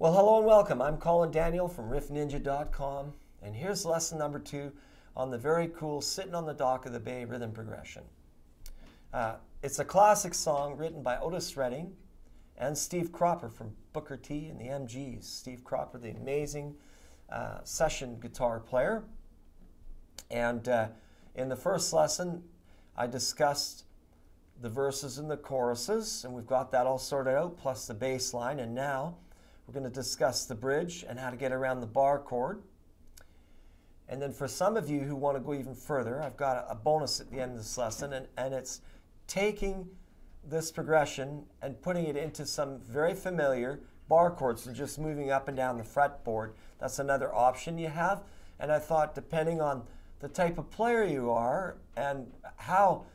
Well, hello and welcome. I'm Colin Daniel from riffninja.com, and here's lesson number 2 on the very cool Sitting on the Dock of the Bay rhythm progression. It's a classic song written by Otis Redding and Steve Cropper from Booker T and the MGs. Steve Cropper, the amazing session guitar player. And in the first lesson, I discussed the verses and the choruses, and we've got that all sorted out, plus the bass line. And now we're going to discuss the bridge and how to get around the bar chord. And then for some of you who want to go even further, I've got a bonus at the end of this lesson, and it's taking this progression and putting it into some very familiar bar chords and just moving up and down the fretboard. That's another option you have. And I thought, depending on the type of player you are and how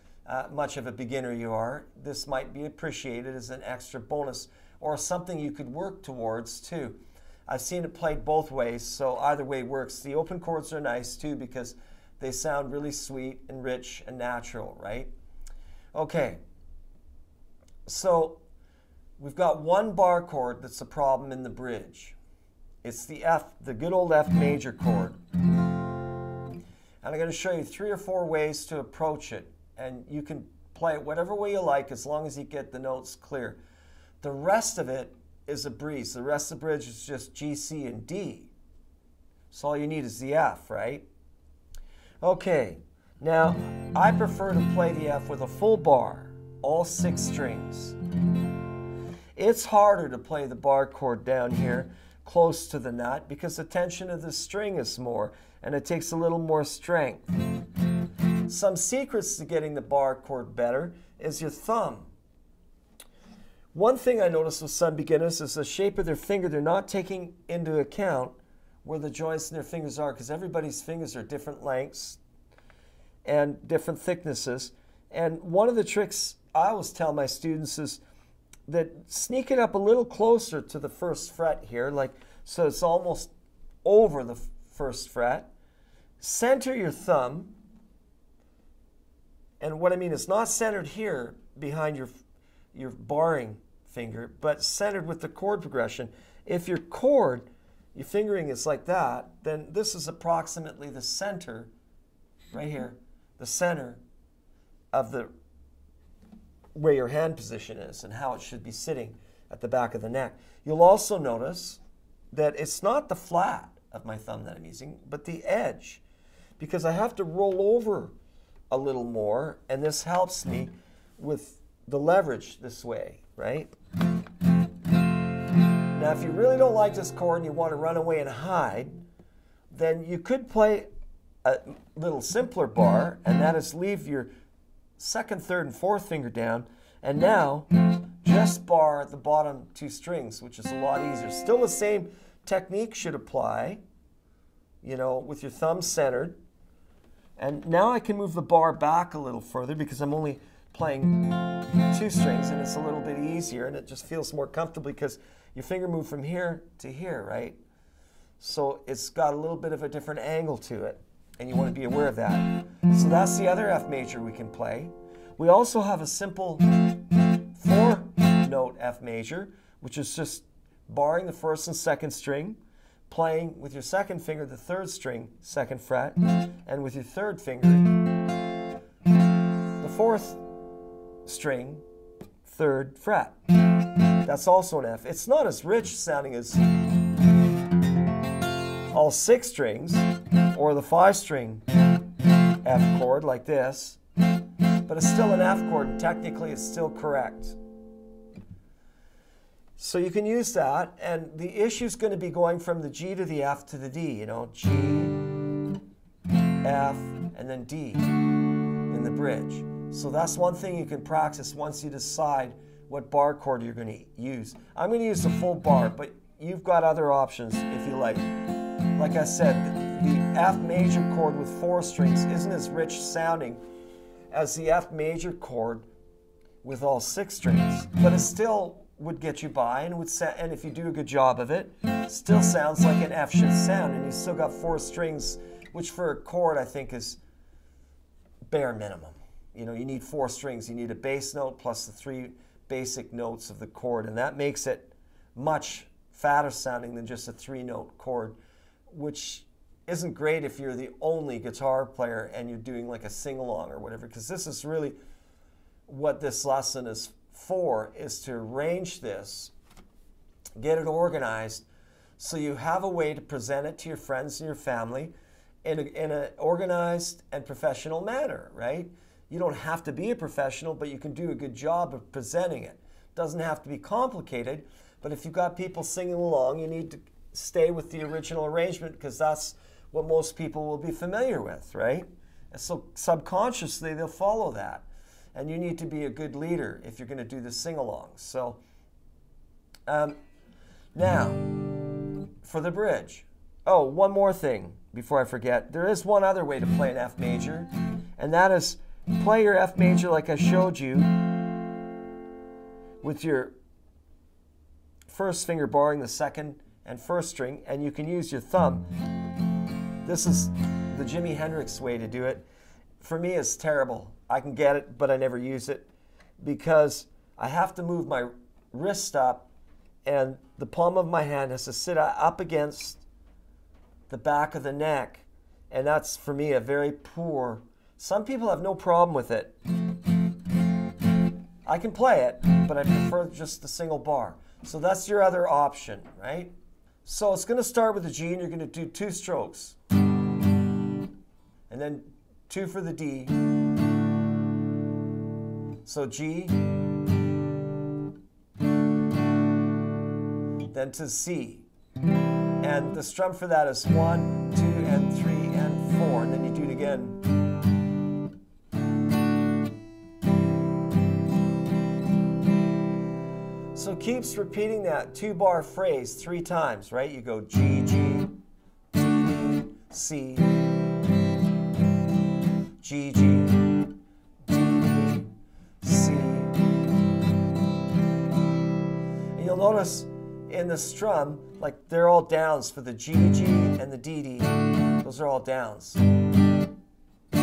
much of a beginner you are, this might be appreciated as an extra bonus or something you could work towards too. I've seen it played both ways, so either way works. The open chords are nice too because they sound really sweet and rich and natural, right? Okay, so we've got one bar chord that's a problem in the bridge. It's the F, the good old F major chord. And I'm going to show you 3 or 4 ways to approach it, and you can play it whatever way you like as long as you get the notes clear. The rest of it is a breeze. The rest of the bridge is just G, C, and D. So all you need is the F, right? Okay, now I prefer to play the F with a full bar, all 6 strings. It's harder to play the bar chord down here close to the nut because the tension of the string is more and it takes a little more strength. Some secrets to getting the bar chord better is your thumb. One thing I noticed with some beginners is the shape of their finger. They're not taking into account where the joints in their fingers are because everybody's fingers are different lengths and different thicknesses. And one of the tricks I always tell my students is that sneak it up a little closer to the first fret here, like so it's almost over the first fret. Center your thumb. And what I mean is not centered here behind your barring finger, but centered with the chord progression. If your chord, your fingering is like that, then this is approximately the center, right here, the center of the where your hand position is and how it should be sitting at the back of the neck. You'll also notice that it's not the flat of my thumb that I'm using, but the edge, because I have to roll over a little more, and this helps me with the leverage this way, right? Now, if you really don't like this chord and you want to run away and hide, then you could play a little simpler bar, and that is leave your 2nd, 3rd, and 4th finger down, and now just bar the bottom 2 strings, which is a lot easier. Still the same technique should apply, you know, with your thumb centered. And now I can move the bar back a little further because I'm only playing 2 strings and it's a little bit easier and it just feels more comfortable because your finger moved from here to here, right? So it's got a little bit of a different angle to it and you want to be aware of that. So that's the other F major we can play. We also have a simple 4-note F major, which is just barring the 1st and 2nd string, playing with your 2nd finger the 3rd string, 2nd fret, and with your 3rd finger the 4th string, 3rd fret. That's also an F. It's not as rich sounding as all 6 strings or the 5-string F chord like this, but it's still an F chord and technically it's still correct. So you can use that, and the issue is going to be going from the G to the F to the D, you know, G, F, and then D in the bridge. So that's one thing you can practice once you decide what bar chord you're going to use. I'm going to use the full bar, but you've got other options if you like. Like I said, the F major chord with 4 strings isn't as rich sounding as the F major chord with all 6 strings, but it still would get you by and and if you do a good job of it, still sounds like an F should sound, and you still got 4 strings, which for a chord I think is bare minimum. You know, you need 4 strings. You need a bass note plus the 3 basic notes of the chord, and that makes it much fatter sounding than just a 3-note chord, which isn't great if you're the only guitar player and you're doing like a sing-along or whatever, because this is really what this lesson is for, is to arrange this, get it organized, so you have a way to present it to your friends and your family in an organized and professional manner, right? You don't have to be a professional, but you can do a good job of presenting it. It doesn't have to be complicated, but if you've got people singing along, you need to stay with the original arrangement, because that's what most people will be familiar with, right? And so subconsciously, they'll follow that. And you need to be a good leader if you're going to do the sing-along. So now, for the bridge. Oh, one more thing before I forget. There is one other way to play an F major, and that is play your F major like I showed you, with your first finger barring the second and first string, and you can use your thumb. This is the Jimi Hendrix way to do it. For me, it's terrible. I can get it, but I never use it, because I have to move my wrist up, and the palm of my hand has to sit up against the back of the neck, and that's, for me, a very poor. Some people have no problem with it. I can play it, but I prefer just the single bar. So that's your other option, right? So it's going to start with the G, and you're going to do 2 strokes. And then 2 for the D. So G. Then to C. And the strum for that is 1, 2, and 3, and 4. And then you do it again. So it keeps repeating that 2-bar phrase 3 times, right? You go G, G, D, C, G, G, D, C. And you'll notice in the strum, like they're all downs for the G, G, and the D, D. Those are all downs. 1, 2,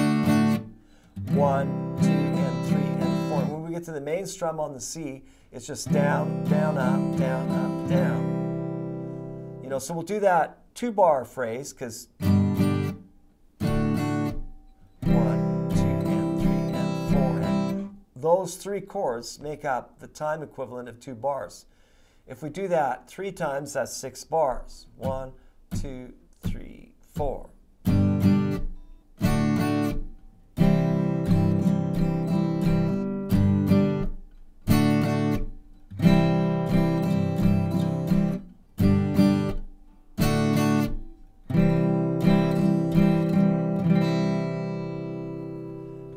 and 3, and 4. And when we get to the main strum on the C, it's just down, down, up, down, up, down. You know, so we'll do that 2-bar phrase, because 1, 2, and 3, and 4. And those 3 chords make up the time equivalent of 2 bars. If we do that 3 times, that's 6 bars. 1, 2, 3, 4.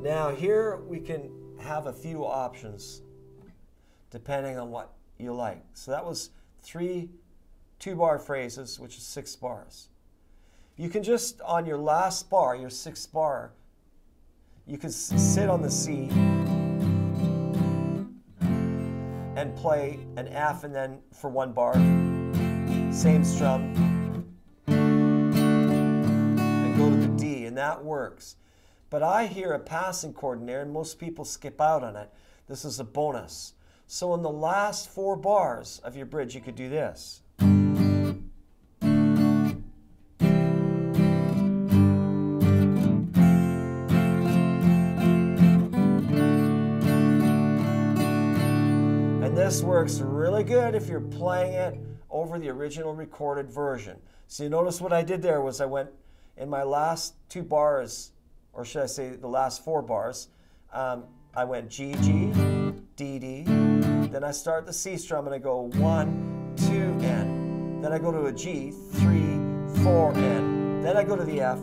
Now here we can have a few options depending on what you like. So that was 3 2-bar phrases, which is 6 bars. You can just, on your last bar, your 6th bar, you can sit on the C and play an F, and then for 1 bar, same strum, and go to the D, and that works. But I hear a passing chord in there, and most people skip out on it. This is a bonus. So in the last 4 bars of your bridge, you could do this. And this works really good if you're playing it over the original recorded version. So you notice what I did there was I went in my last 2 bars, or should I say the last 4 bars, I went G, G, D, D, then I start the C strum and I go 1, 2, and then I go to a G, 3, 4, and then I go to the F,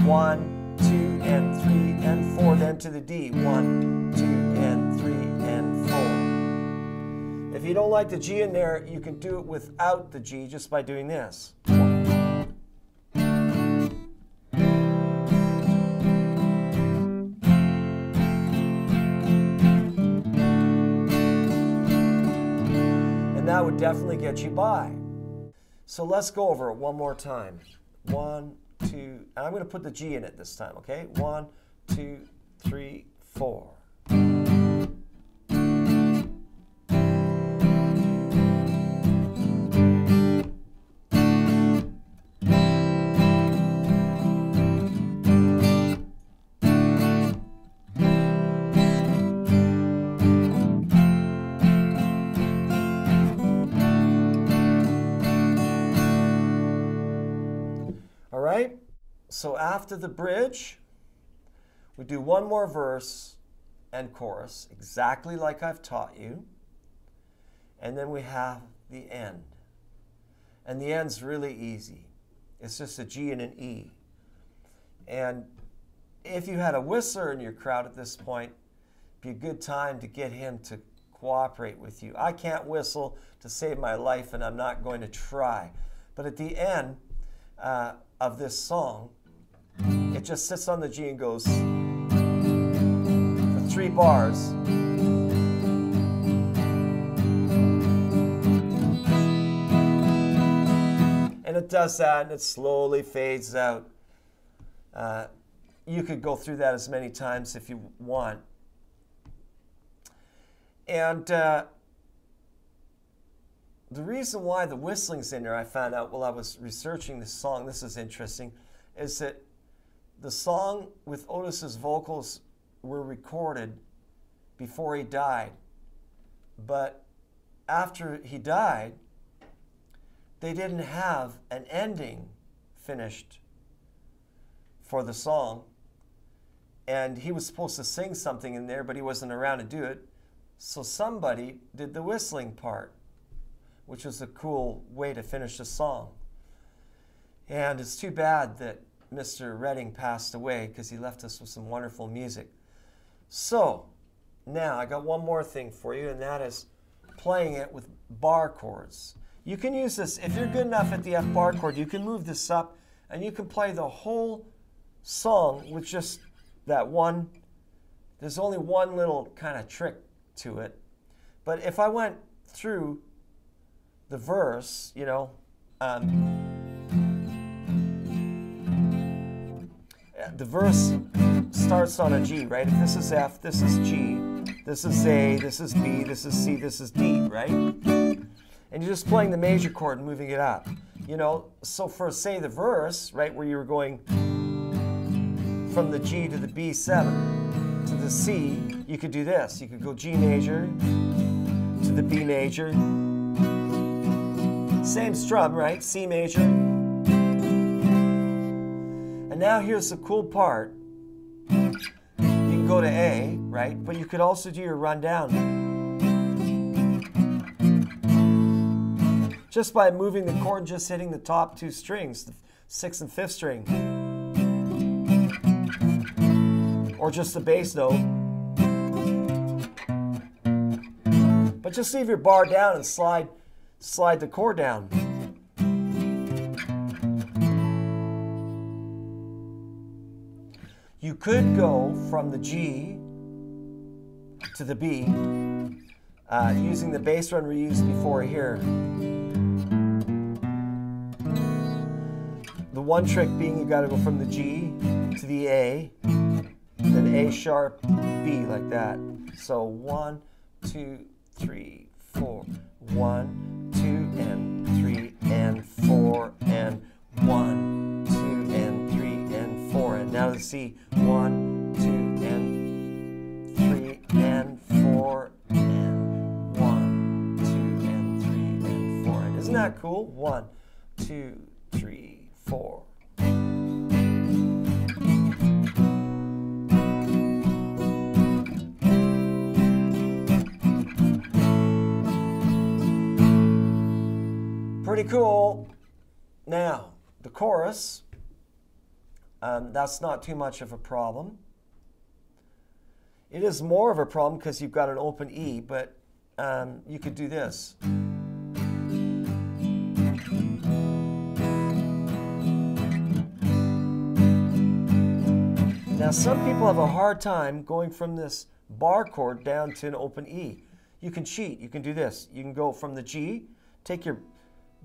1, 2, and 3, and 4, then to the D, 1, 2, and 3, and 4. If you don't like the G in there, you can do it without the G just by doing this. That would definitely get you by. So let's go over it one more time. 1, 2, and I'm going to put the G in it this time, okay? 1, 2, 3, 4. All right? So after the bridge, we do one more verse and chorus, exactly like I've taught you. And then we have the end. And the end's really easy. It's just a G and an E. And if you had a whistler in your crowd at this point, it'd be a good time to get him to cooperate with you. I can't whistle to save my life, and I'm not going to try. But at the end of this song, it just sits on the G and goes for 3 bars. And it does that, and it slowly fades out. You could go through that as many times if you want. And the reason why the whistling's in there, I found out while I was researching this song, this is interesting, is that the song with Otis's vocals were recorded before he died. But after he died, they didn't have an ending finished for the song. And he was supposed to sing something in there, but he wasn't around to do it. So somebody did the whistling part, which was a cool way to finish the song. And it's too bad that Mr. Redding passed away, because he left us with some wonderful music. So now I got one more thing for you, and that is playing it with bar chords. You can use this, if you're good enough at the F bar chord, you can move this up and you can play the whole song with just that one. There's only one little kind of trick to it. But if I went through the verse, you know, the verse starts on a G, right? If this is F, this is G, this is A, this is B, this is C, this is D, right? And you're just playing the major chord and moving it up. You know, so for, say, the verse, right, where you were going from the G to the B7 to the C, you could do this. You could go G major to the B major. Same strum, right? C major. And now here's the cool part. You can go to A, right? But you could also do your rundown. Just by moving the chord and just hitting the top 2 strings, the 6th and 5th string. Or just the bass note. But just leave your bar down and slide the chord down. You could go from the G to the B using the bass run we used before here. The one trick being you got to go from the G to the A, then A sharp, B, like that. So 1, 2, 3, 4. 1, 2, and 3, and 4, and 1, 2, and 3, and 4. And now the C. 1, 2, and 3, and 4, and 1, 2, and 3, and 4. And isn't that cool? 1, 2, 3, 4. Pretty cool. Now, the chorus, that's not too much of a problem. It is more of a problem because you've got an open E, but you could do this. Now, some people have a hard time going from this bar chord down to an open E. You can cheat. You can do this. You can go from the G, take your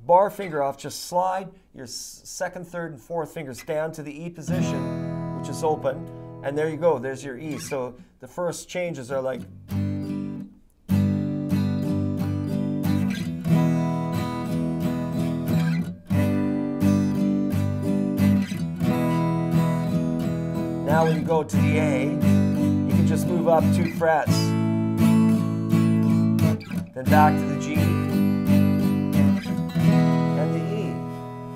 bar finger off, just slide your 2nd, 3rd, and 4th fingers down to the E position, which is open, and there you go. There's your E. So the first changes are like... Now when you go to the A, you can just move up 2 frets. Then back to the G. And the E.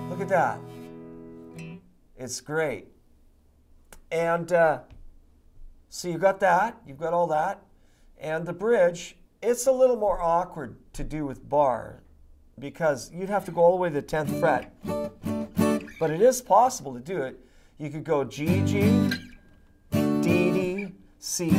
Look at that. It's great. And so you've got that. You've got all that. And the bridge, it's a little more awkward to do with bar because you'd have to go all the way to the 10th fret. But it is possible to do it. You could go G, G, D, D, C.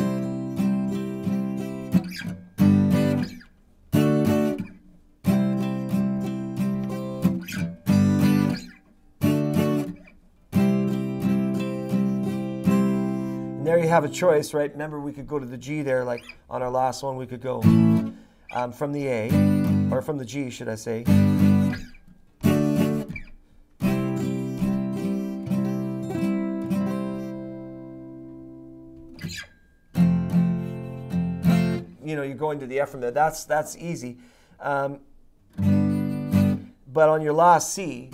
And there you have a choice, right? Remember, we could go to the G there, like on our last one, we could go from the A, or from the G, should I say. You know, you're going to the F from there. That's easy. But on your last C,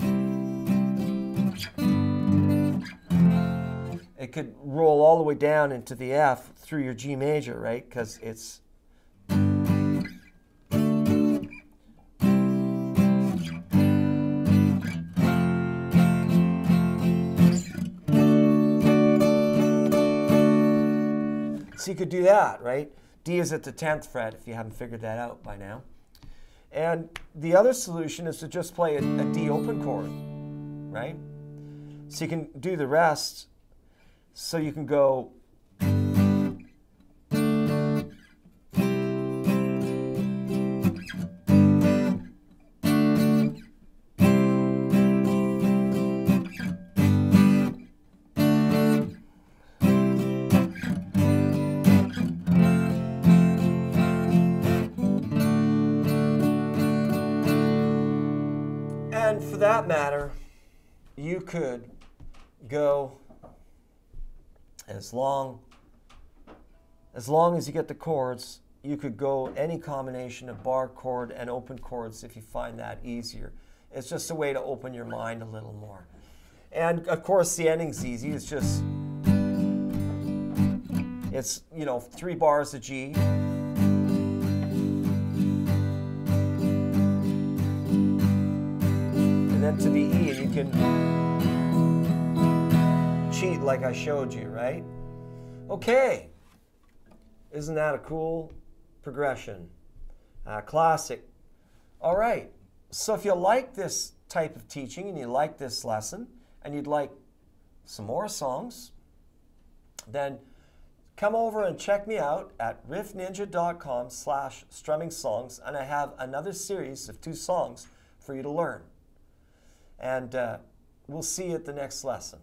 it could roll all the way down into the F through your G major, right? Because it's... So you could do that, right? D is at the 10th fret, if you haven't figured that out by now. And the other solution is to just play a D open chord, right? So you can do the rest. So you can go... And for that matter, you could go as long as you get the chords, you could go any combination of bar chord and open chords if you find that easier. It's just a way to open your mind a little more. And of course the ending's easy. It's just, it's, you know, 3 bars of G. And then to the E, and you can cheat like I showed you, right? Okay. Isn't that a cool progression? Classic. All right. So if you like this type of teaching and you like this lesson and you'd like some more songs, then come over and check me out at riffninja.com/strumming-songs, and I have another series of 2 songs for you to learn. And we'll see you at the next lesson.